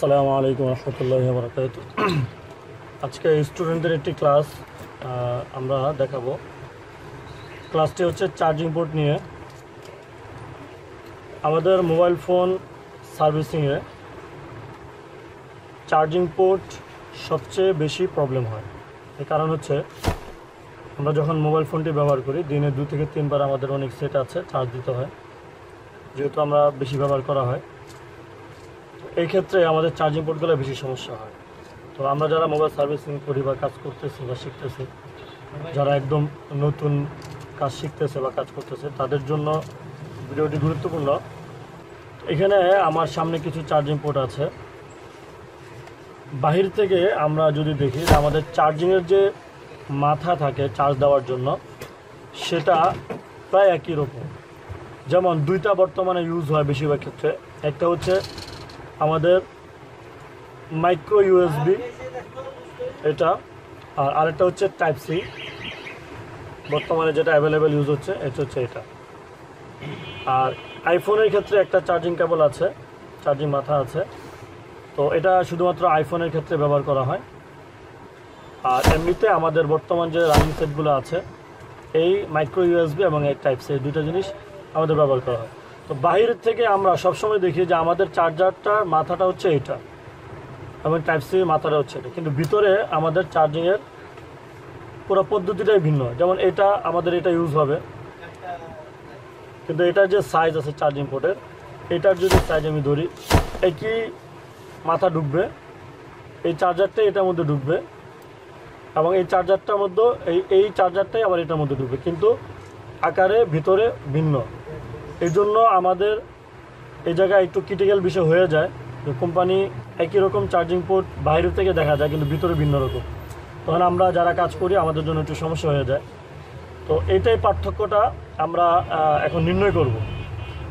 আসসালামু আলাইকুম রহমতুল্লাহি ওয়া বারাকাতুহু। আজকে স্টুডেন্টদের একটি ক্লাস আমরা দেখাবো। ক্লাসটি হচ্ছে চার্জিং পোর্ট নিয়ে। আমাদের মোবাইল ফোন সার্ভিসিংয়ে চার্জিং পোর্ট সবচেয়ে বেশি প্রবলেম হয়। এর কারণ হচ্ছে আমরা যখন মোবাইল ফোনটি ব্যবহার করি দিনে 2 থেকে 3 বার আমাদের অনেক সেট আছে চার্জ দিতে হয়, যেহেতু আমরা বেশি ব্যবহার করা হয়। এই ক্ষেত্রে আমাদের চার্জিং পোর্টগুলো বেশি সমস্যা হয়। তো আমরা যারা মোবাইল সার্ভিসিং করি বা কাজ করতেছি বা শিখতেছি, যারা একদম নতুন কাজ শিখতেছে বা কাজ করতেছে, তাদের জন্য ভিডিওটি গুরুত্বপূর্ণ। এখানে আমার সামনে কিছু চার্জিং পোর্ট আছে। বাহির থেকে আমরা যদি দেখি যে আমাদের চার্জিংয়ের যে মাথা থাকে চার্জ দেওয়ার জন্য, সেটা প্রায় একই রকম। যেমন দুইটা বর্তমানে ইউজ হয় বেশিরভাগ ক্ষেত্রে। একটা হচ্ছে আমাদের মাইক্রো ইউএসবি, এটা, আর আরেকটা হচ্ছে টাইপ সি। বর্তমানে যেটা অ্যাভেলেবেল ইউজ হচ্ছে এটা হচ্ছে এটা। আর আইফোনের ক্ষেত্রে একটা চার্জিং কেবল আছে, চার্জিং মাথা আছে। তো এটা শুধুমাত্র আইফোনের ক্ষেত্রে ব্যবহার করা হয়। আর এমনিতে আমাদের বর্তমান যে রানিং সেটগুলো আছে, এই মাইক্রো ইউএসবি এবং এই টাইপ সি, এই দুটো জিনিস আমাদের ব্যবহার করা হয়। তো বাহিরের থেকে আমরা সবসময় দেখি যে আমাদের চার্জারটার মাথাটা হচ্ছে এটা এবং টাইপ সি মাথাটা হচ্ছে এটা, কিন্তু ভিতরে আমাদের চার্জিংয়ের পুরো পদ্ধতিটাই ভিন্ন। যেমন এটা আমাদের এটা ইউজ হবে, কিন্তু এটার যে সাইজ আছে চার্জিং পোর্টের, এটার যদি সাইজ আমি ধরি, একই মাথা ঢুকবে, এই চার্জারটাই এটার মধ্যে ঢুকবে এবং এই চার্জারটার মধ্যে এই চার্জারটাই আবার এটার মধ্যে ঢুকবে, কিন্তু আকারে ভিতরে ভিন্ন। এই জন্য আমাদের এই জায়গায় একটু ক্রিটিক্যাল বিষয় হয়ে যায় যে কোম্পানি একই রকম চার্জিং পোর্ট বাইরে থেকে দেখা যায় কিন্তু ভিতরে ভিন্ন রকম। তখন আমরা যারা কাজ করি আমাদের জন্য একটু সমস্যা হয়ে যায়। তো এইটাই পার্থক্যটা আমরা এখন নির্ণয় করব।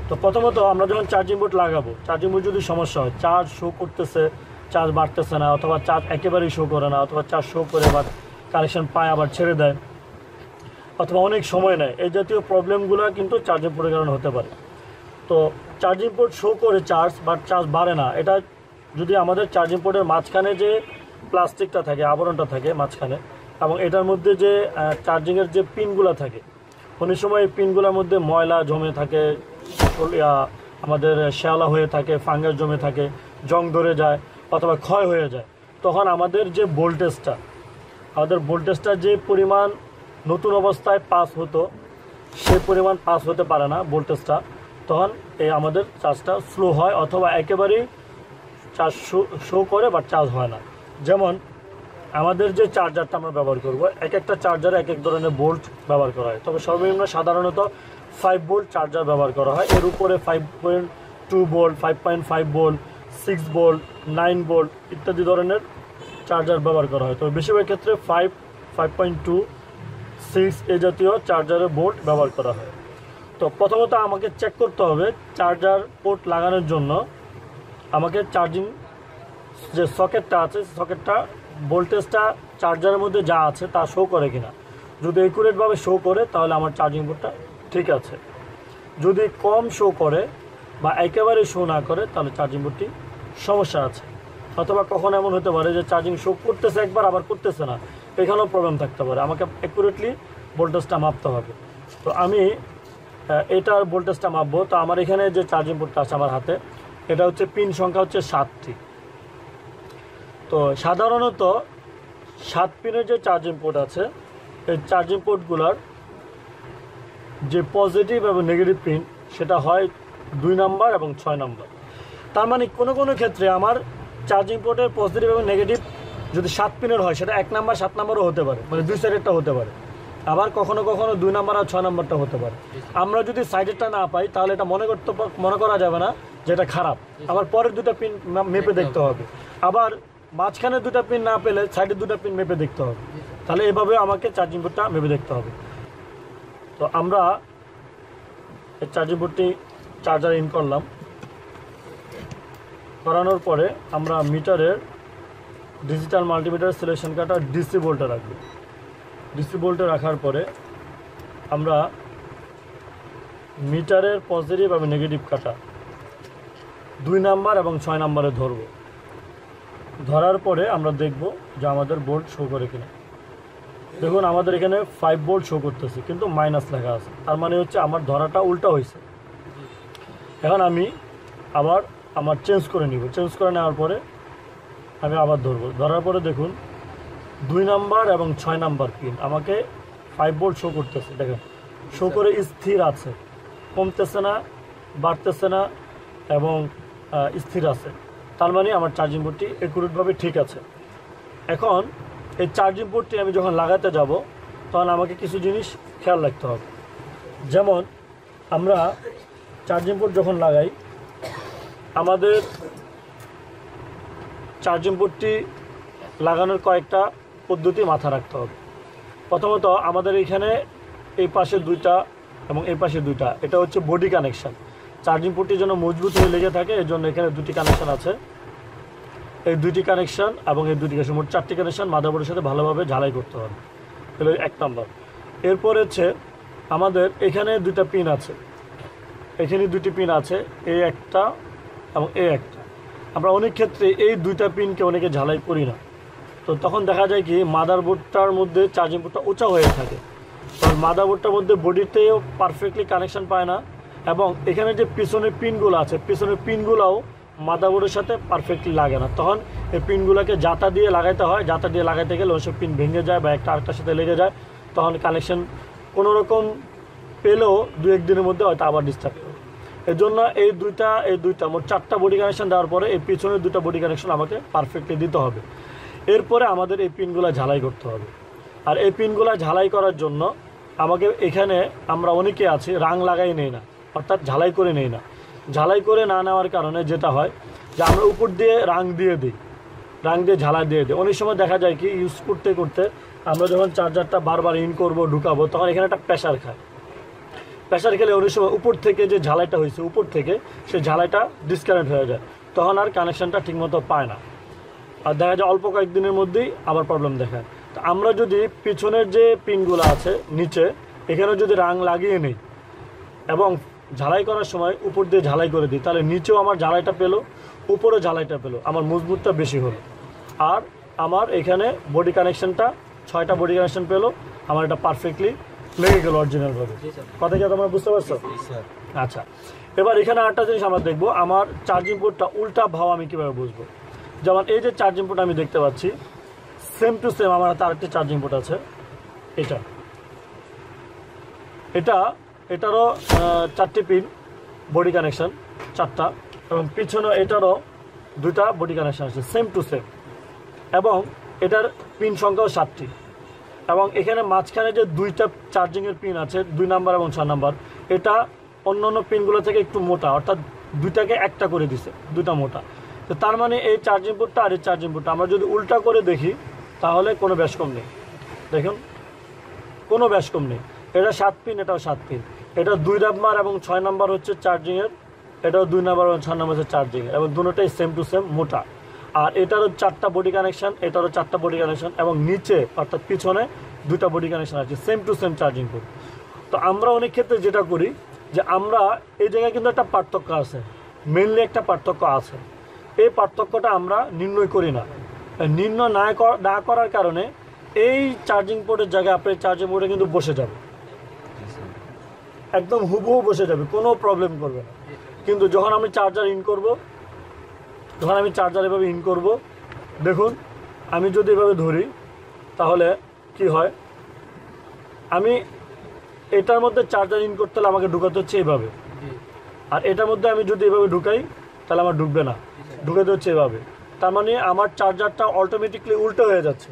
তো প্রথমত আমরা যখন চার্জিং পোর্ট লাগাবো, চার্জিং পোর্ট যদি সমস্যা হয়, চার্জ শো করতেছে, চার্জ বাড়তেছে না, অথবা চার্জ একেবারেই শো করে না, অথবা চার্জ শো করে আবার কানেকশন পায় আবার ছেড়ে দেয়, অথবা অনেক সময় নেয়, এই জাতীয় প্রবলেমগুলো কিন্তু চার্জিং পোর্টের কারণে হতে পারে। তো চার্জিং পোর্ট শো করে চার্জ, বাট চার্জ বাড়ে না, এটা যদি আমাদের চার্জিং পোর্টের মাঝখানে যে প্লাস্টিকটা থাকে, আবরণটা থাকে মাঝখানে, এবং এটার মধ্যে যে চার্জিংয়ের যে পিনগুলো থাকে, অনেক সময় এই পিনগুলোর মধ্যে ময়লা জমে থাকে, আমাদের শ্যাওলা হয়ে থাকে, ফাঙ্গাস জমে থাকে, জং ধরে যায় অথবা ক্ষয় হয়ে যায়, তখন আমাদের যে ভোল্টেজটা যে পরিমাণ নতুন অবস্থায় পাস হতো, সে পরিমাণ পাস হতে পারে না ভোল্টেজটা। তখন এই আমাদের চার্জটা স্লো হয় অথবা একেবারেই চার্জ শো করে বা চার্জ হয় না। যেমন আমাদের যে চার্জারটা আমরা ব্যবহার করব, এক একটা চার্জারে এক এক ধরনের বোল্ট ব্যবহার করা হয়। তবে সর্বনিম্ন সাধারণত 5 ভোল্ট চার্জার ব্যবহার করা হয়। এর উপরে 5.2 ভোল্ট, 5.5 ভোল্ট, 6 ভোল্ট, 9 ভোল্ট ইত্যাদি ধরনের চার্জার ব্যবহার করা হয়। তবে বেশিরভাগ ক্ষেত্রে 5, 5.2, 6 এই জাতীয় চার্জারের বোল্ট ব্যবহার করা হয়। তো প্রথমত আমাকে চেক করতে হবে চার্জার পোর্ট লাগানোর জন্য আমাকে চার্জিং যে সকেটটা আছে, সকেটটা ভোল্টেজটা চার্জারের মধ্যে যা আছে তা শো করে কিনা। যদি একুরেটভাবে শো করে তাহলে আমার চার্জিং পোর্টটা ঠিক আছে। যদি কম শো করে বা একেবারে শো না করে তাহলে চার্জিং পোর্টটি সমস্যা আছে। অথবা কখন এমন হতে পারে যে চার্জিং শো করতেছে একবার আবার করতেছে না, এখানেও প্রবলেম থাকতে পারে। আমাকে অ্যাকুরেটলি ভোল্টেজটা মাপতে হবে। তো আমি এটার ভোল্টেজটা মাপবো। তো আমার এখানে যে চার্জিং পোর্টটা আছে আমার হাতে, এটা হচ্ছে পিন সংখ্যা হচ্ছে 7টি। তো সাধারণত 7 পিনের যে চার্জিং পোর্ট আছে, এই চার্জিং পোর্টগুলোর যে পজিটিভ এবং নেগেটিভ পিন সেটা হয় 2 নাম্বার এবং 6 নাম্বার। তার মানে কোনো কোনো ক্ষেত্রে আমার চার্জিং পোর্টের পজিটিভ এবং নেগেটিভ যদি 7 পিনের হয়, সেটা 1 নাম্বার 7 নাম্বারও হতে পারে, মানে 2 সাইডেরটা হতে পারে। আবার কখনো কখনো 2 নাম্বার আর 6 নাম্বারটা হতে পারে। আমরা যদি সাইডেরটা না পাই তাহলে এটা মনে করা যাবে না যে এটা খারাপ। আবার পরের 2টা পিন মেপে দেখতে হবে। আবার মাঝখানে 2টা পিন না পেলে সাইডের 2টা পিন মেপে দেখতে হবে। তাহলে এভাবে আমাকে চার্জিং পোর্টটা মেপে দেখতে হবে। তো আমরা এই চার্জিং পোর্টটি চার্জার ইন করলাম। করানোর পরে আমরা মিটারের ডিজিটাল মাল্টিমিটার সিলেকশন কার্ডটা ডিসি ভোল্টে রাখবো। ডিসি ভোল্টে রাখার পরে আমরা মিটারের পজিটিভ এবং নেগেটিভ কাটা 2 নাম্বার এবং 6 নাম্বারে ধরব। ধরার পরে আমরা দেখব যে আমাদের বোল্ট শো করে কিনা। দেখুন আমাদের এখানে 5 বোল্ট শো করতেছে কিন্তু মাইনাস লেখা আছে, তার মানে হচ্ছে আমার ধরাটা উল্টা হয়েছে। এখন আমি আবার আমার চেঞ্জ করে নিব, চেঞ্জ করে নেওয়ার পরে আমি আবার ধরবো। ধরার পরে দেখুন 2 নাম্বার এবং 6 নাম্বার পিন আমাকে 5 বোল্ট শো করতেছে। দেখেন শো করে স্থির আছে, কমতেছে না, বাড়তেছে না এবং স্থির আছে। তার মানে আমার চার্জিং পোর্টটি একুরেটভাবে ঠিক আছে। এখন এই চার্জিং পোর্টটি আমি যখন লাগাতে যাব তখন আমাকে কিছু জিনিস খেয়াল রাখতে হবে। যেমন আমরা চার্জিং পোর্ট যখন লাগাই, আমাদের চার্জিং পোর্টটি লাগানোর কয়েকটা পদ্ধতি মাথায় রাখতে হবে। প্রথমত আমাদের এখানে এই পাশে 2টা এবং এই পাশে 2টা, এটা হচ্ছে বডি কানেকশান। চার্জিং পোর্টটি যেন মজবুত হয়ে লেগে থাকে এর জন্য এখানে 2টি কানেকশান আছে। এই 2টি কানেকশান এবং এই 2টি কানেকশান, মোট 4টি কানেকশান মাদারবোর্ডের সাথে ভালোভাবে ঝালাই করতে হবে। তাহলে 1 নম্বর। এরপর হচ্ছে আমাদের এখানে 2টা পিন আছে, এখানে 2টি পিন আছে, এই একটা এবং এই একটা। আমরা অনেক ক্ষেত্রে এই 2টা পিনকে অনেকে ঝালাই করি না, তো তখন দেখা যায় কি মাদারবোর্ডটার মধ্যে চার্জিং পোর্টটা উঁচা হয়ে থাকে, কারণ মাদারবোর্ডটার মধ্যে বডিতেও পারফেক্টলি কানেকশান পায় না এবং এখানে যে পিছনের পিনগুলো আছে, পিছনের পিনগুলোও মাদারবোর্ডের সাথে পারফেক্টলি লাগে না। তখন এই পিনগুলোকে জাতা দিয়ে লাগাইতে হয়, জাতা দিয়ে লাগাইতে গেলে ওইসব পিন ভেঙে যায় বা একটা আরেকটার সাথে লেগে যায়, তখন কানেকশান কোনো রকম পেলেও 2-1 দিনের মধ্যে হয়তো আবার ডিস্টার্ব করে। এর জন্য এই দুইটা মোট 4টা বডি কানেকশান দেওয়ার পরে এই পিছনের 2টা বডি কানেকশান আমাকে পারফেক্টলি দিতে হবে। এরপরে আমাদের এই পিনগুলো ঝালাই করতে হবে। আর এই পিনগুলো ঝালাই করার জন্য আমাকে এখানে আমরা অনেকে আছি রাং লাগাই নেই না, অর্থাৎ ঝালাই করে নেই না। ঝালাই করে না নেওয়ার কারণে যেটা হয় যে আমরা উপর দিয়ে রাং দিয়ে দিই, রাং দিয়ে ঝালাই দিয়ে দিই। অনেক সময় দেখা যায় কি ইউজ করতে করতে আমরা যখন চার্জারটা বারবার ইন করব ঢুকাবো তখন এখানে একটা প্রেশার খায়। প্রেশার খেলে অনেক সময় উপর থেকে যে ঝালাইটা হয়েছে উপর থেকে সেই ঝালাইটা ডিসকানেক্ট হয়ে যায়, তখন আর কানেকশানটা ঠিকমতো পায় না, আর দেখা যায় অল্প কয়েকদিনের মধ্যেই আবার প্রবলেম দেখায়। তো আমরা যদি পিছনের যে পিনগুলো আছে নিচে এখানে যদি রাং লাগিয়ে নিই এবং ঝালাই করার সময় উপর দিয়ে ঝালাই করে দিই, তাহলে নিচেও আমার ঝালাইটা পেলো, উপরেও ঝালাইটা পেলো, আমার মজবুতটা বেশি হলো। আর আমার এখানে বডি কানেকশানটা 6টা বডি কানেকশান পেলো, আমার এটা পারফেক্টলি লেগে গেল অরিজিনালভাবে। কথা কি তোমরা বুঝতে পারছো? আচ্ছা, এবার এখানে আরেকটা জিনিস আমরা দেখবো, আমার চার্জিং পোর্টটা উল্টা ভাব আমি কীভাবে বুঝবো। যেমন এই যে চার্জিং পোর্ট আমি দেখতে পাচ্ছি, সেম টু সেম আমার হাতে আরেকটি চার্জিং পোর্ট আছে, এটারও 4টি পিন বডি কানেকশান 4টা, এবং পিছনে এটারও 2টা বডি কানেকশান আছে সেম টু সেম, এবং এটার পিন সংখ্যাও 7টি। এবং এখানে মাঝখানে যে 2টা চার্জিংয়ের পিন আছে 2 নাম্বার এবং 6 নাম্বার, এটা অন্য অন্য পিনগুলো থেকে একটু মোটা, অর্থাৎ 2টাকে একটা করে দিছে, 2টা মোটা। তো তার মানে এই চার্জিং পোর্টটা আর এই চার্জিং পোর্টটা আমরা যদি উল্টা করে দেখি তাহলে কোনো ব্যাস কম নেই। দেখুন কোনো ব্যাস কম নেই, এটা 7 পিন, এটাও 7 পিন, এটা 2 নাম্বার এবং 6 নাম্বার হচ্ছে চার্জিংয়ের, এটাও 2 নাম্বার এবং 6 নাম্বার হচ্ছে চার্জিংয়ের, এবং দুটোটাই সেম টু সেম মোটা। আর এটারও 4টা বডি কানেকশান, এটারও 4টা বডি কানেকশান, এবং নিচে অর্থাৎ পিছনে 2টা বডি কানেকশান আছে same to same charging port. তো আমরা অনেক ক্ষেত্রে যেটা করি যে আমরা এই জায়গায় কিন্তু একটা পার্থক্য আছে, মেনলি একটা পার্থক্য আছে, এই পার্থক্যটা আমরা নির্ণয় করি না। নির্ণয় না করার কারণে এই চার্জিং পোর্টের জায়গায় আপনার চার্জিং পোর্টে কিন্তু বসে যাবে, একদম হুবহু বসে যাবে, কোনো প্রবলেম করবে না। কিন্তু যখন আমি চার্জার ইন করব, যখন আমি চার্জার এভাবে ইন করব, দেখুন আমি যদি এভাবে ধরি তাহলে কি হয়, আমি এটার মধ্যে চার্জার ইন করতে হলে আমাকে ঢুকাতে হচ্ছে এইভাবে, আর এটার মধ্যে আমি যদি এভাবে ঢুকাই তাহলে আমার ঢুকবে না, ঢুকাতে হচ্ছে এভাবে। তার মানে আমার চার্জারটা অটোমেটিকলি উল্টো হয়ে যাচ্ছে।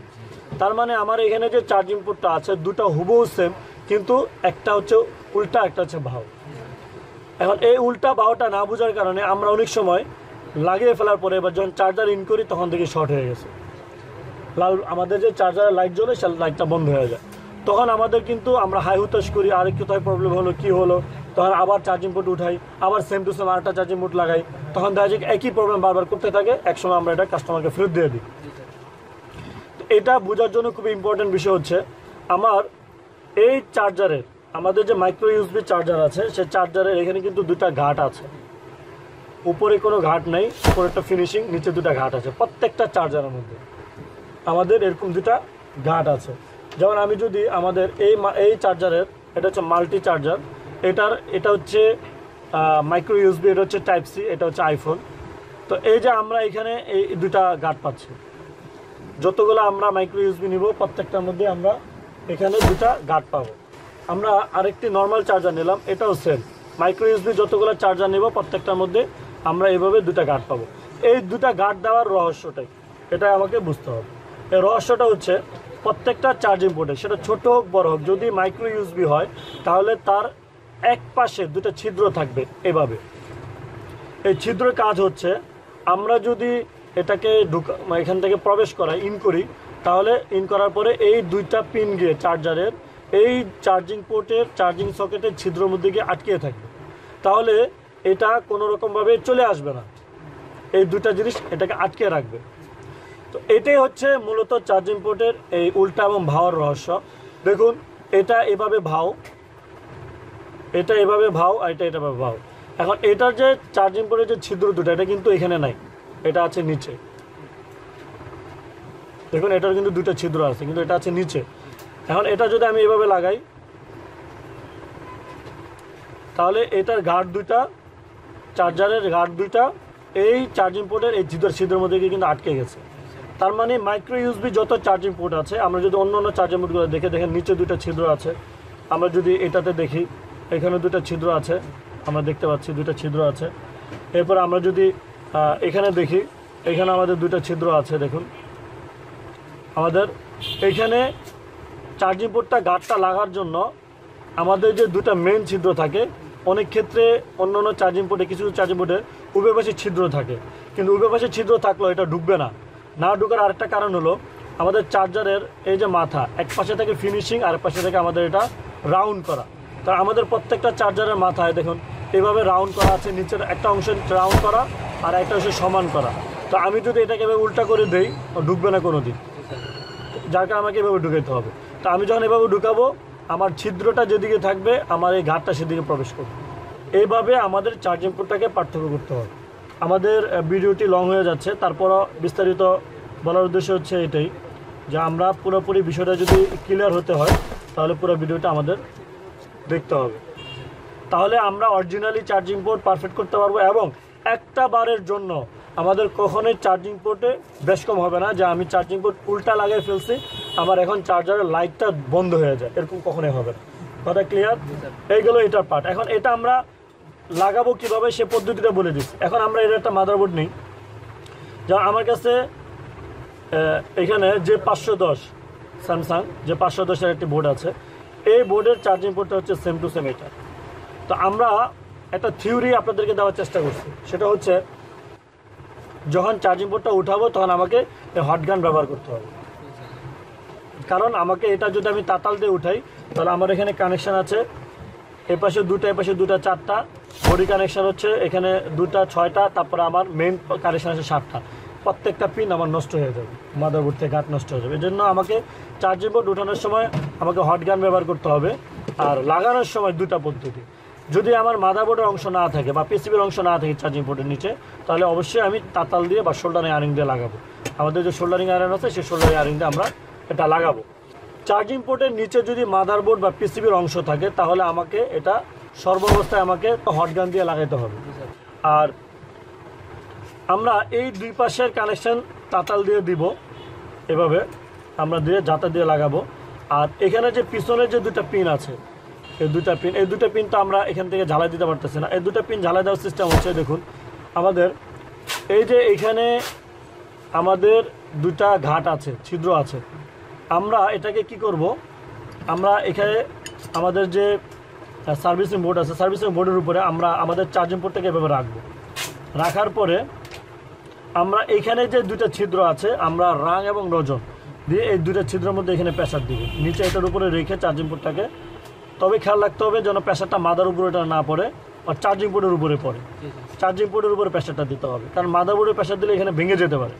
তার মানে আমার এখানে যে চার্জিং পোর্টটা আছে 2টা হুবহু সেম, কিন্তু একটা হচ্ছে উল্টা, একটা হচ্ছে বাহু। এখন এই উল্টা বাহুটা না বোঝার কারণে আমরা অনেক সময় লাগিয়ে ফেলার পরে এবার যখন চার্জার ইন করি তখন দেখি শর্ট হয়ে গেছে, আমাদের যে চার্জারের লাইট জ্বলে সে লাইটটা বন্ধ হয়ে যায়। তখন আমাদের কিন্তু আমরা হাই হুতাশ করি, আরেক কোথায় প্রবলেম হলো, কি হলো, তখন আবার চার্জিং পোর্ট উঠাই, আবার সেম টু সেম আরেকটা চার্জিং পোর্ট লাগাই, তখন দেখা যায় একই প্রবলেম বারবার করতে থাকে, একসময় আমরা এটা কাস্টমারকে ফেরত দিয়ে দিই। তো এটা বোঝার জন্য খুব ইম্পর্টেন্ট বিষয় হচ্ছে, আমার এই চার্জারের, আমাদের যে মাইক্রো ইউএসবি চার্জার আছে সেই চার্জারের এখানে কিন্তু 2টা ঘাট আছে, উপরে কোনো ঘাট নেই, উপরে একটা ফিনিশিং, নিচে দুটা ঘাট আছে প্রত্যেকটা চার্জারের মধ্যে। আমাদের এরকম দুটা ঘাট আছে। যেমন আমি যদি আমাদের এই চার্জারের, এটা হচ্ছে মাল্টি চার্জার, এটা হচ্ছে মাইক্রো ইউএসবি, এটা হচ্ছে টাইপ সি, এটা হচ্ছে আইফোন। তো এই যে আমরা এখানে এই দুটা ঘাট পাচ্ছি, যতগুলো আমরা মাইক্রো ইউএসবি নিব প্রত্যেকটার মধ্যে আমরা এখানে দুটা ঘাট পাবো। আমরা আরেকটি নর্মাল চার্জার নিলাম, এটাও সেম, মাইক্রো ইউএসবি যতগুলো চার্জার নেব প্রত্যেকটার মধ্যে আমরা এইভাবে দুটা ঘাট পাবো। এই দুটা ঘাট দেওয়ার রহস্যটাই, এটা আমাকে বুঝতে হবে। এই রহস্যটা হচ্ছে প্রত্যেকটা চার্জিং পোর্টে, সেটা ছোট হোক বড় হোক, যদি মাইক্রো ইউএসবি হয় তাহলে তার এক পাশে দুটো ছিদ্র থাকবে এভাবে। এই ছিদ্রের কাজ হচ্ছে আমরা যদি এটাকে এখান থেকে প্রবেশ করাই, ইন করি, তাহলে ইন করার পরে এই দুইটা পিন গিয়ে চার্জারের এই চার্জিং পোর্টের চার্জিং সকেটের ছিদ্রের মধ্যে গিয়ে আটকে থাকবে, তাহলে এটা কোনো রকমভাবে চলে আসবে না। এই দুটা জিনিস এটাকে আটকে রাখবে। তো এটাই হচ্ছে মূলত চার্জিং পোর্টের এই উল্টা এবং ভাওয়ার রহস্য। দেখুন, এটা এভাবে ভাও, এটা এভাবে ভাও, আর এটা এভাবে ভাও। এখন এটার যে চার্জিং পোর্টের যে ছিদ্র দুটো, এটা কিন্তু এখানে নাই, এটা আছে নিচে। দেখুন, এটার কিন্তু দুটো ছিদ্র আছে, কিন্তু এটা আছে নিচে। এখন এটা যদি আমি এভাবে লাগাই, তাহলে এটার ঘাট দুইটা, চার্জারের ঘাট দুইটা এই চার্জিং পোর্টের এই ছিদ্রের মধ্যে কিন্তু আটকে গেছে। তার মানে মাইক্রো ইউএসবি যত চার্জিং পোর্ট আছে, আমরা যদি অন্য চার্জিং পোর্টগুলো দেখেন নিচে দুটো ছিদ্র আছে। আমরা যদি এটাতে দেখি, এখানে দুটো ছিদ্র আছে, আমরা দেখতে পাচ্ছি দুটো ছিদ্র আছে। এরপর আমরা যদি এখানে দেখি, এখানে আমাদের দুটো ছিদ্র আছে। দেখুন, আমাদের এখানে চার্জিং পোর্টটা গার্ডটা লাগার জন্য আমাদের যে দুটো মেন ছিদ্র থাকে, অনেক ক্ষেত্রে অন্য চার্জিং পোর্টে, কিছু চার্জিং পোর্টে উভয় পাশে ছিদ্র থাকে, কিন্তু উভয় পাশে ছিদ্র থাকলেও এটা ঢুকবে না। ঢুকার আরেকটা কারণ হলো আমাদের চার্জারের এই যে মাথা, এক পাশে থেকে ফিনিশিং, আরেক পাশে থেকে আমাদের এটা রাউন্ড করা। কারণ আমাদের প্রত্যেকটা চার্জারের মাথায় দেখুন এভাবে রাউন্ড করা আছে, নিচের একটা অংশ রাউন্ড করা আর একটা অংশ সমান করা। তো আমি যদি এটাকে এভাবে উল্টা করে দেই, ঢুকবে না কোনো দিন, যার কারণে আমাকে এভাবে ঢুকাইতে হবে। তো আমি যখন এভাবে ঢুকাবো, আমার ছিদ্রটা যেদিকে থাকবে আমার এই ঘাটটা সেদিকে প্রবেশ করবে। এইভাবে আমাদের চার্জিং পোর্টটাকে পার্থক্য করতে হবে। আমাদের ভিডিওটি লং হয়ে যাচ্ছে, তারপরও বিস্তারিত বলার উদ্দেশ্য হচ্ছে এটাই, যে আমরা পুরোপুরি বিষয়টা যদি ক্লিয়ার হতে হয় তাহলে পুরো ভিডিওটা আমাদের দেখতে হবে। তাহলে আমরা অরিজিনালি চার্জিং পোর্ট পারফেক্ট করতে পারবো, এবং একটা বারের জন্য আমাদের কখনোই চার্জিং পোর্টে বেশ কম হবে না যে আমি চার্জিং পোর্ট উল্টা লাগিয়ে ফেলছি, আমার এখন চার্জারের লাইটটা বন্ধ হয়ে যায়, এরকম কখনোই হবে না। কথা ক্লিয়ার? এইগুলো এটার পার্ট। এখন এটা আমরা লাগাবো কীভাবে সে পদ্ধতিটা বলে দিচ্ছি। এখন আমরা এর একটা মাদারবোর্ড নিই, যা আমার কাছে এখানে যে 510 স্যামসাং যে 510-এর একটি বোর্ড আছে, এই বোর্ডের চার্জিং পোর্টটা হচ্ছে সেম টু সেম এটা। তো আমরা একটা থিওরি আপনাদেরকে দেওয়ার চেষ্টা করছি, সেটা হচ্ছে যখন চার্জিং পোর্টটা উঠাবো তখন আমাকে হট গান ব্যবহার করতে হবে। কারণ আমাকে এটা যদি আমি তাতাল দিয়ে উঠাই, তাহলে আমার এখানে কানেকশান আছে, এ পাশে দুটো, এ পাশে দুটো, 4টা বডি কানেকশান হচ্ছে, এখানে 2টা, 6টা, তারপরে আমার মেইন কানেকশান আছে 7টা। প্রত্যেকটা পিন আমার নষ্ট হয়ে যাবে, মাদারবোর্ড থেকে ঘাট নষ্ট হয়ে যাবে। এই জন্য আমাকে চার্জিং পোর্ট উঠানোর সময় আমাকে হট গান ব্যবহার করতে হবে। আর লাগানোর সময় দুটা পদ্ধতি, যদি আমার মাদারবোর্ডের অংশ না থাকে বা পিসিবির অংশ না থাকে চার্জিং পোর্টের নিচে, তাহলে অবশ্যই আমি তাতাল দিয়ে বা শোল্ডারিং আয়রিং দিয়ে লাগাবো। আমাদের যে শোল্ডারিং আয়রন আছে সেই শোল্ডারিং আয়রিং দিয়ে আমরা এটা লাগাবো। চার্জিং পোর্টের নিচে যদি মাদারবোর্ড বা পিসিবির অংশ থাকে, তাহলে আমাকে এটা সর্বাবস্থায় আমাকে হট গান দিয়ে লাগাইতে হবে। আর আমরা এই দুই পাশের কানেকশান তাতাল দিয়ে দিব, এভাবে আমরা দিয়ে জাতা দিয়ে লাগাবো। আর এখানে যে পিছনের যে দুটা পিন আছে, এই দুটা পিন তো আমরা এখান থেকে ঝালাই দিতে পারতেছি না। এই দুটা পিন ঝালাই দেওয়ার সিস্টেম হচ্ছে, দেখুন আমাদের এই যে এখানে আমাদের দুটা ঘাট আছে, ছিদ্র আছে। আমরা এটাকে কি করব, আমরা এখানে আমাদের যে সার্ভিসিং বোর্ড আছে, সার্ভিসিং বোর্ডের উপরে আমরা আমাদের চার্জিং পোর্টটাকে এভাবে রাখবো। রাখার পরে আমরা এখানে যে দুটা ছিদ্র আছে, আমরা রাং এবং রজন দিয়ে এই দুটা ছিদ্রের মধ্যে এখানে প্রেসার দিব, নিচে এটার উপরে রেখে চার্জিং পোর্টটাকে। তবে খেয়াল রাখতে হবে যেন প্রেসারটা মাদার উপরে এটা না পড়ে, আর চার্জিং পোর্টের উপরে পড়ে। চার্জিং পোর্টের উপরে প্রেসারটা দিতে হবে, কারণ মাদার বোর্ডে প্রেসার দিলে এখানে ভেঙে যেতে পারে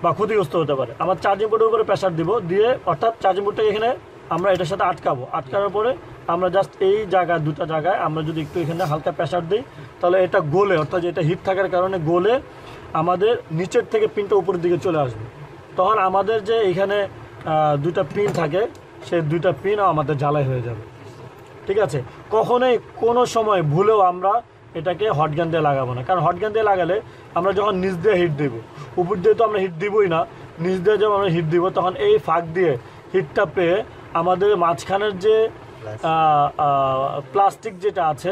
বা ক্ষতিগ্রস্ত হতে পারে। আমার চার্জিং পোর্টের উপরে প্রেসার দিব, দিয়ে অর্থাৎ চার্জিং পোর্টটাকে এখানে আমরা এটার সাথে আটকাবো। আটকানোর পরে আমরা জাস্ট এই জায়গায় দুটা জায়গায় আমরা যদি একটু এখানে হালকা প্রেসার দিই তাহলে এটা গোলে, অর্থাৎ এটা হিট থাকার কারণে গোলে আমাদের নিচের থেকে পিনটা উপরের দিকে চলে আসবে। তখন আমাদের যে এখানে দুইটা পিন থাকে সেই দুইটা পিনও আমাদের জ্বালাই হয়ে যাবে। ঠিক আছে, কখনোই কোনো সময় ভুলেও আমরা এটাকে হটগান দিয়ে লাগাবো না, কারণ হটগান দিয়ে লাগালে আমরা যখন নিচ দিয়ে হিট দেবো, উপর দিয়ে তো আমরা হিট দিবই না, নিচ দিয়ে যখন আমরা হিট দিব তখন এই ফাঁক দিয়ে হিটটা পেয়ে আমাদের মাঝখানের যে প্লাস্টিক যেটা আছে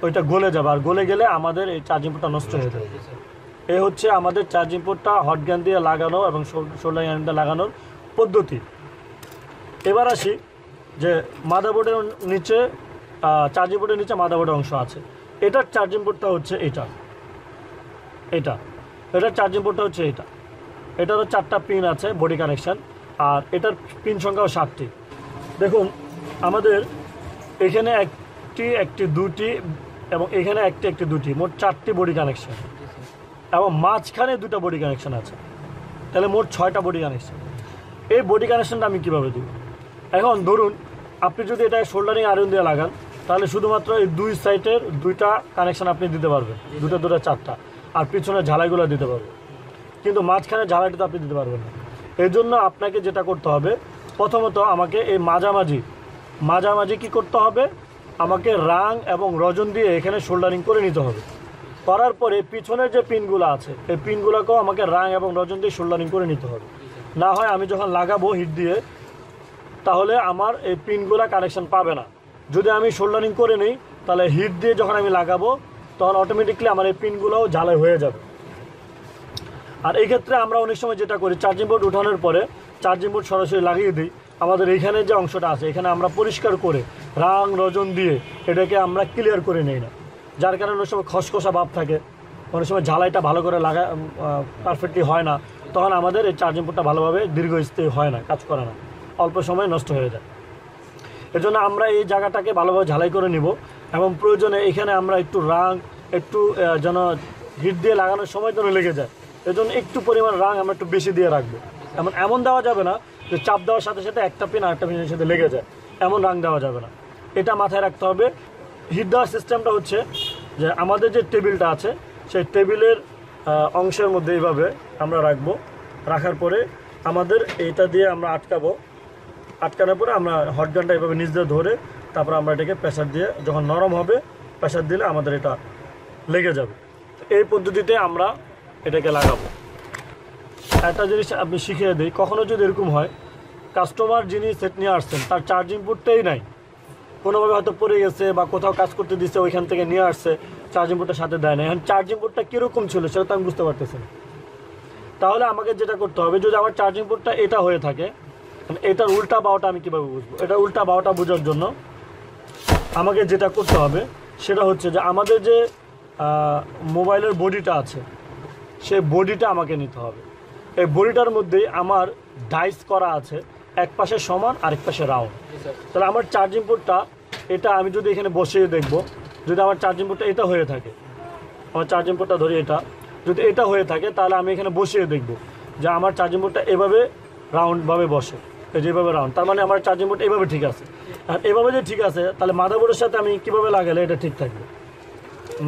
ওইটা গলে যাবে, আর গলে গেলে আমাদের এই চার্জিং পোর্টটা নষ্ট হয়ে যাবে। এই হচ্ছে আমাদের চার্জিং পোর্টটা হটগান দিয়ে লাগানো এবং সোল্ডারিং আয়রন দিয়ে লাগানোর পদ্ধতি। এবার আসি যে মাদারবোর্ডের নিচে চার্জিং পোর্টের নিচে মাদারবোর্ডের অংশ আছে। এটার চার্জিং পোর্টটা হচ্ছে এটার চার্জিং পোর্টটা হচ্ছে এটারও 4টা পিন আছে বডি কানেকশান, আর এটার পিন সংখ্যাও 7টি। দেখুন আমাদের এখানে একটি দুটি এবং এখানে একটি দুটি, মোট 4টি বডি কানেকশান এবং মাঝখানে 2টা বডি কানেকশান আছে, তাহলে মোট 6টা বডি কানেকশান। এই বডি কানেকশানটা আমি কীভাবে দিব? এখন ধরুন আপনি যদি এটা সোল্ডারিং আয়রন দিয়ে লাগান তাহলে শুধুমাত্র এই 2 সাইডের 2টা কানেকশান আপনি দিতে পারবেন, 4টা, আর পিছনের ঝালাইগুলো দিতে পারবেন, কিন্তু মাঝখানে ঝালাইটা তো আপনি দিতে পারবেন না। এই জন্য আপনাকে যেটা করতে হবে, প্রথমত আমাকে এই মাঝামাঝি কী করতে হবে, আমাকে রাং এবং রজন দিয়ে এখানে সোল্ডারিং করে নিতে হবে। করার পরে পিছনের যে পিনগুলো আছে এই পিনগুলোকেও আমাকে রাং এবং রজন দিয়ে সোল্ডারিং করে নিতে হবে। না হয় আমি যখন লাগাবো হিট দিয়ে তাহলে আমার এই পিনগুলো কানেকশান পাবে না। যদি আমি সোল্ডারিং করে নিই তাহলে হিট দিয়ে যখন আমি লাগাবো তখন অটোমেটিকলি আমার এই পিনগুলোও ঝালাই হয়ে যাবে। আর এই ক্ষেত্রে আমরা অনেক সময় যেটা করি, চার্জিং বোর্ড উঠানোর পরে চার্জিং বোর্ড সরাসরি লাগিয়ে দিই, আমাদের এইখানে যে অংশটা আছে এখানে আমরা পরিষ্কার করে রাং রজন দিয়ে এটাকে আমরা ক্লিয়ার করে নিই না, যার কারণে অনেক সময় খসখসা ভাব থাকে, অনেক সময় ঝালাইটা ভালো করে পারফেক্টলি হয় না, তখন আমাদের এই চার্জিং পোর্টটা ভালোভাবে দীর্ঘস্থায়ী হয় না, কাজ করে না, অল্প সময় নষ্ট হয়ে যায়। এর জন্য আমরা এই জায়গাটাকে ভালোভাবে ঝালাই করে নিব এবং প্রয়োজনে এখানে আমরা একটু রাং একটু যেন হিট দিয়ে লাগানোর সময় যেন লেগে যায়, এই জন্য একটু পরিমাণ রাং আমরা একটু বেশি দিয়ে রাখবো। এমন দেওয়া যাবে না যে চাপ দেওয়ার সাথে সাথে একটা পিন আরেকটা পিনের সাথে লেগে যায়, এমন রাং দেওয়া যাবে না, এটা মাথায় রাখতে হবে। হিট দেওয়ার সিস্টেমটা হচ্ছে যে আমাদের যে টেবিলটা আছে সেই টেবিলের অংশের মধ্যে এইভাবে আমরা রাখবো, রাখার পরে আমাদের এইটা দিয়ে আমরা আটকানোর পরে আমরা হটগানটা এইভাবে নিচ দিয়ে ধরে তারপর আমরা এটাকে প্রেসার দিয়ে যখন নরম হবে প্রেসার দিলে আমাদের এটা লেগে যাবে। এই পদ্ধতিতে আমরা এটাকে লাগাবো। একটা জিনিস আপনি শিখিয়ে দিই, কখনো যদি এরকম হয় কাস্টমার যিনি সেট নিয়ে আসছেন তার চার্জিং পোর্টটাই নাই, কোনোভাবে হয়তো পড়ে গেছে বা কোথাও কাজ করতে দিচ্ছে ওইখান থেকে নিয়ে আসছে, চার্জিং পোর্টটার সাথে দেয় না, এখন চার্জিং পোর্টটা কীরকম ছিল সেটা তো আমি বুঝতে পারতেছি না। তাহলে আমাকে যেটা করতে হবে, যদি আমার চার্জিং পোর্টটা এটা হয়ে থাকে, এটার উল্টা বাওটা আমি কীভাবে বুঝবো? এটা উল্টা বাওটা বোঝার জন্য আমাকে যেটা করতে হবে সেটা হচ্ছে যে আমাদের যে মোবাইলের বডিটা আছে সেই বডিটা আমাকে নিতে হবে। এই বডিটার মধ্যেই আমার ডাইস করা আছে, এক পাশে সমান আরেক পাশে রাউন্ড। তাহলে আমার চার্জিং পোর্টটা এটা আমি যদি এখানে বসিয়ে দেখব, যদি আমার চার্জিং পোর্টটা এটা হয়ে থাকে, আমার চার্জিং পোর্টটা ধরি এটা, যদি এটা হয়ে থাকে তাহলে আমি এখানে বসিয়ে দেখব যে আমার চার্জিং পোর্টটা এভাবে রাউন্ডভাবে বসে, যেভাবে রাউন্ড, তার মানে আমার চার্জিং পোর্ট এভাবে ঠিক আছে। আর এভাবে যে ঠিক আছে তাহলে মাদারবোর্ডের সাথে আমি কীভাবে লাগালে এটা ঠিক থাকবে?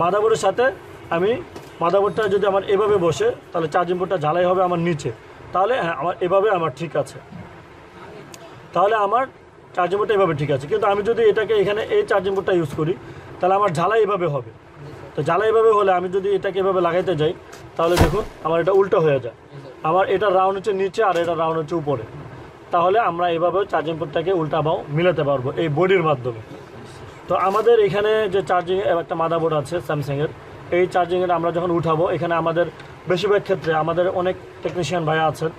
মাদারবোর্ডের সাথে মাদারবোর্ডটা যদি আমার এভাবে বসে তাহলে চার্জিং পোর্টটা ঝালাই হবে আমার নিচে, তাহলে হ্যাঁ আমার এভাবে আমার ঠিক আছে, তাহলে আমার চার্জিং পোর্টটা এভাবে ঠিক আছে। কিন্তু আমি যদি এটাকে এখানে এই চার্জিং পোর্টটা ইউজ করি তাহলে আমার ঝালাই এভাবে হবে। তো ঝালাই এভাবে হলে আমি যদি এটাকে এভাবে লাগাইতে যাই তাহলে দেখুন আমার এটা উল্টো হয়ে যায়, আমার এটা রাউন্ড হচ্ছে নিচে আর এটা রাউন্ড হচ্ছে উপরে। তাহলে আমরা এভাবে চার্জিং পোর্টটাকে উল্টা বাও মিলাতে পারবো এই বডির মাধ্যমে। তো আমাদের এখানে যে চার্জিং একটা মাদারবোর্ড আছে স্যামসাংয়ের, এই চার্জিংয়ের আমরা যখন উঠাবো এখানে আমাদের বেশিরভাগ ক্ষেত্রে আমাদের অনেক টেকনিশিয়ান ভাইয়া আছেন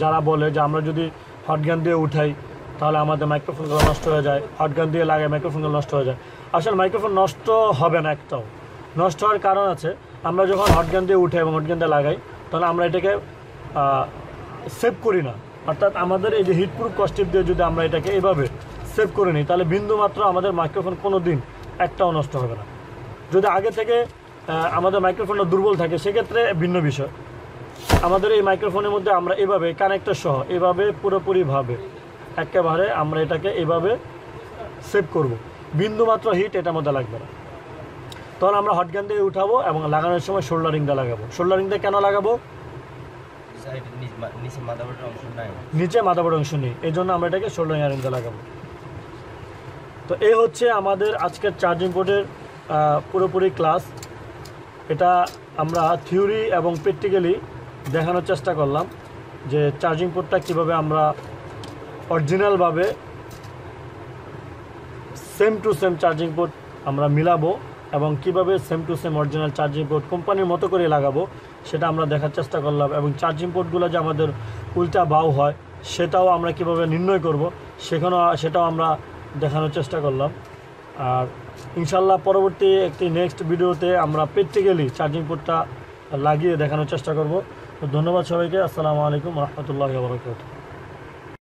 যারা বলে যে আমরা যদি হটগান দিয়ে উঠাই তাহলে আমাদের মাইক্রোফোনগুলো নষ্ট হয়ে যায়, হটগান দিয়ে লাগাই মাইক্রোফোনগুলো নষ্ট হয়ে যায়। আসলে মাইক্রোফোন নষ্ট হবে না, একটাও নষ্ট হওয়ার কারণ আছে, আমরা যখন হটগান দিয়ে উঠাই এবং হটগান দিয়ে লাগাই তাহলে আমরা এটাকে সেভ করি না, অর্থাৎ আমাদের এই যে হিটপ্রুফ কস্টিপ দিয়ে যদি আমরা এটাকে এভাবে সেভ করে নিই তাহলে বিন্দুমাত্র আমাদের মাইক্রোফোন কোনো দিন একটাও নষ্ট হবে না। যদি আগে থেকে আমাদের মাইক্রোফোনটা দুর্বল থাকে সেক্ষেত্রে ভিন্ন বিষয়। আমাদের এই মাইক্রোফোনের মধ্যে আমরা এভাবে কানেক্টর সহ এভাবে পুরোপুরিভাবে একেবারে আমরা এটাকে এভাবে সেভ করব। বিন্দুমাত্র হিট এটার মধ্যে লাগবে না। তখন আমরা হট গান দিয়ে উঠাবো এবং লাগানোর সময় শোল্ডারিংটা লাগাবো। শোল্ডারিংটা কেন লাগাবো? নিচে মাদারবোর্ড অংশ নেই, এই জন্য আমরা এটাকে শোল্ডারিং আয়রনটা লাগাবো। তো এই হচ্ছে আমাদের আজকের চার্জিং পোর্টের পুরোপুরি ক্লাস। এটা আমরা থিওরি এবং প্র্যাকটিক্যালি দেখানোর চেষ্টা করলাম যে চার্জিং পোর্টটা কীভাবে আমরা অরিজিনালভাবে same to same charging port আমরা মিলাবো এবং কিভাবে same to same original charging port কোম্পানির মতো করে লাগাবো সেটা আমরা দেখার চেষ্টা করলাম। এবং চার্জিং পোর্টগুলো যে আমাদের উল্টা বাউ হয় সেটাও আমরা কিভাবে নির্ণয় করব সেটাও আমরা দেখানোর চেষ্টা করলাম। আর ইনশাল্লাহ পরবর্তী একটি নেক্সট ভিডিওতে আমরা প্র্যাকটিক্যালি চার্জিং পোর্টটা লাগিয়ে দেখানোর চেষ্টা করব। তো ধন্যবাদ সবাইকে। আসসালামু আলাইকুম রহমতুল্লাহি ওয়া বারাকাতুহু।